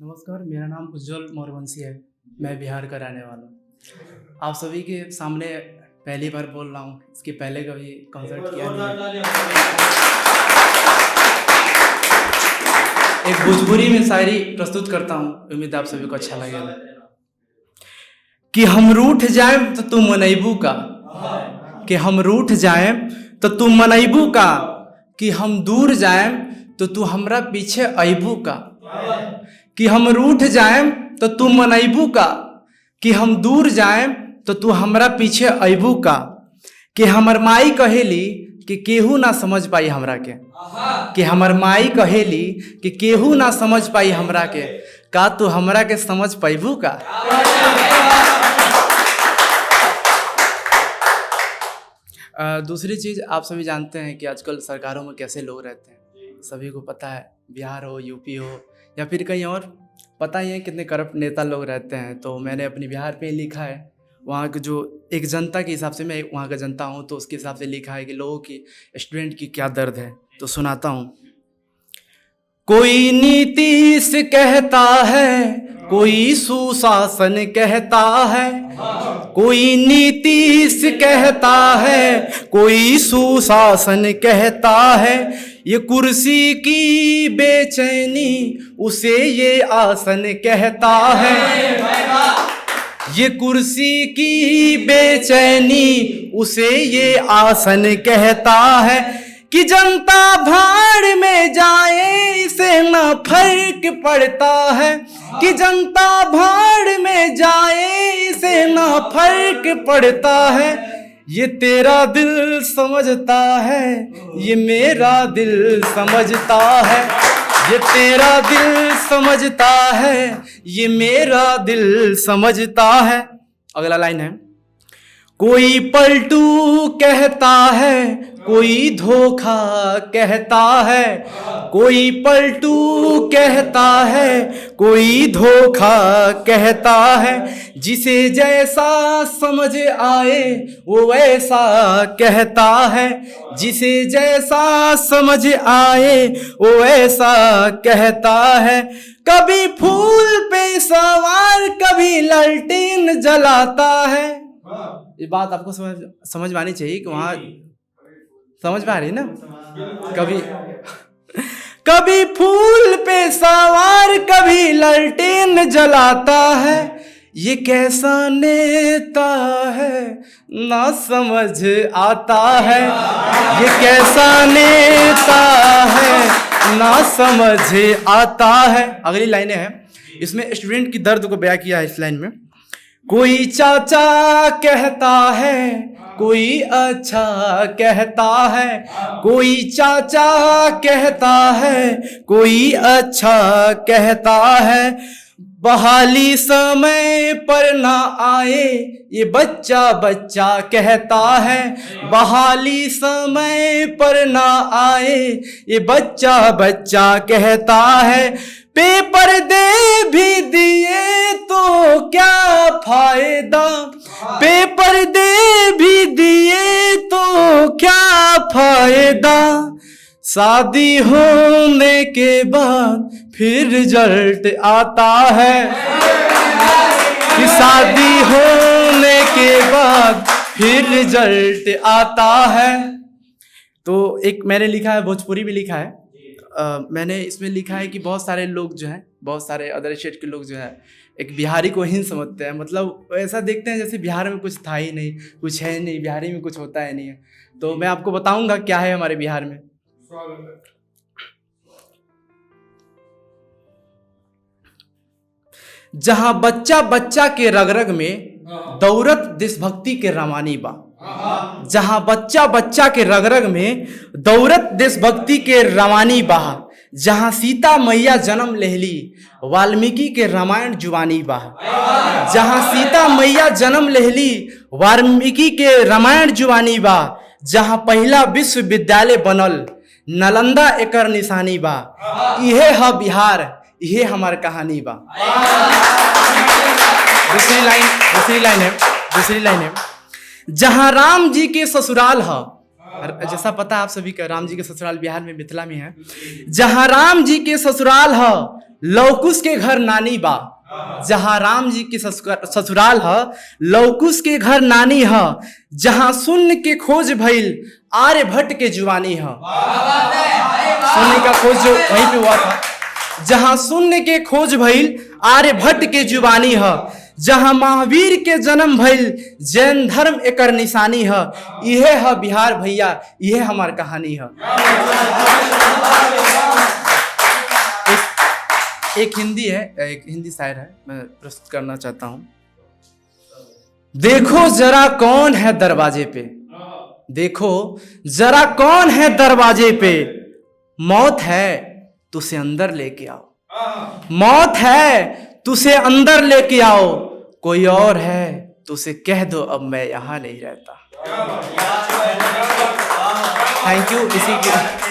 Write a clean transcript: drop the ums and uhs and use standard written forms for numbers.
नमस्कार, मेरा नाम उज्जवल मोरवंशी है। मैं बिहार का रहने वाला हूँ। आप सभी के सामने पहली बार बोल रहा हूँ। इसके पहले कभी कॉन्सर्ट किया नहीं है। एक भोजपुरी में शायरी प्रस्तुत करता हूँ, उम्मीद आप सभी को अच्छा लगेगा। कि हम रूठ जाएं तो तू मनैबू का, कि हम रूठ जाएं तो तू मनैबू का, कि हम दूर जाएं तो तू हमरा पीछे अइबू का। कि हम रूठ जाएं तो तू मनैबू का, कि हम दूर जाएं तो तू हमरा पीछे अइबू का। कि हमर माई कहेली कि केहू ना समझ पाई हमरा के, कि हमर माई कहेली कि केहू ना समझ पाई हमरा के। का तू हमरा के समझ पैबू का। दूसरी चीज़, आप सभी जानते हैं कि आजकल सरकारों में कैसे लोग रहते हैं। सभी को पता है, बिहार हो, यूपी हो या फिर कहीं और, पता ही है कितने करप्ट नेता लोग रहते हैं। तो मैंने अपनी बिहार पे लिखा है, वहाँ के जो एक जनता के हिसाब से, मैं वहाँ का जनता हूँ तो उसके हिसाब से लिखा है कि लोगों की, स्टूडेंट की क्या दर्द है। तो सुनाता हूँ। कोई नीतीश कहता है, कोई सुशासन कहता है, कोई नीतीश कहता है, कोई सुशासन कहता है। ये कुर्सी की बेचैनी उसे ये आसन कहता है। ये कुर्सी की बेचैनी उसे ये आसन कहता है। कि जनता भाड़ में जाए इसे ना फर्क पड़ता है। कि जनता भाड़ में जाए इसे ना फर्क पड़ता है। ये तेरा दिल समझता है, ये मेरा दिल समझता है। ये तेरा दिल समझता है, ये मेरा दिल समझता है। अगला लाइन है। कोई पलटू कहता है, कोई धोखा कहता है। कोई पलटू कहता है, कोई धोखा कहता है। जिसे जैसा समझ आए वो वैसा कहता है। जिसे जैसा समझ आए वो वैसा कहता है। कभी फूल पे सवार, कभी लालटेन जलाता है। ये बात आपको समझ में आनी चाहिए कि वहाँ समझ में आ रही ना। कभी फूल पे सवार, कभी लालटेन जलाता है। ये कैसा नेता है ना समझ आता है। ये कैसा नेता है ना समझ आता है। अगली लाइनें हैं, इसमें स्टूडेंट की दर्द को बयां किया है इस लाइन में। कोई चाचा कहता है, कोई अच्छा कहता है। कोई चाचा कहता है, कोई अच्छा कहता है। बहाली समय पर ना आए ये बच्चा बच्चा कहता है। बहाली समय पर ना आए ये बच्चा बच्चा कहता है। पेपर दे भी दिए तो क्या फायदा। पेपर दे भी दिए तो क्या फायदा। शादी होने के बाद फिर रिजल्ट आता है। कि शादी होने के बाद फिर रिजल्ट आता है। तो एक मैंने लिखा है, भोजपुरी भी लिखा है। मैंने इसमें लिखा है कि बहुत सारे लोग जो हैं, बहुत सारे अदर स्टेट के लोग जो हैं, एक बिहारी को हीन समझते हैं। मतलब ऐसा देखते हैं जैसे बिहार में कुछ था ही नहीं, कुछ है नहीं, बिहारी में कुछ होता है नहीं है। तो मैं आपको बताऊंगा क्या है हमारे बिहार में। जहां बच्चा बच्चा के रग रग में दौरत देशभक्ति के रवानी बा। जहां बच्चा बच्चा के रग रग में दौरत देशभक्ति के रवानी बा। जहां सीता मैया जन्म लेहली वाल्मीकि के रामायण जुबानी बा। जहां सीता मैया जन्म लेहली वाल्मीकि के रामायण जुबानी बा। जहां पहला विश्वविद्यालय बनल नालंदा एकर निशानी बा। इहे है बिहार, इहे हमार कहानी बा। दूसरी लाइन है। जहां राम जी के ससुराल है और जैसा पता है आप सभी का, राम जी के ससुराल बिहार में मिथिला में है। जहां राम जी के ससुराल है, लवकुश के घर नानी बा। जहां राम जी की ससुराल है, लवकुश के घर नानी है। जहां शून्य के खोज भइल, आर्यभट्ट के जुबानी है। शून्य का खोज जो वहीं पे हुआ था। जहां शून्य के खोज भइल, आर्यभट्ट के जुबानी है। जहां महावीर के जन्म भइल, जैन धर्म एकर निशानी है। यह है बिहार भैया, यह हमार कहानी है। एक हिंदी है, एक हिंदी शायर है, मैं प्रस्तुत करना चाहता हूं। देखो जरा कौन है दरवाजे पे, देखो जरा कौन है दरवाजे पे। मौत है तुसे अंदर लेके आओ, मौत है तुसे अंदर लेके आओ। कोई और है तुसे कह दो अब मैं यहां नहीं रहता। Thank you. इसी के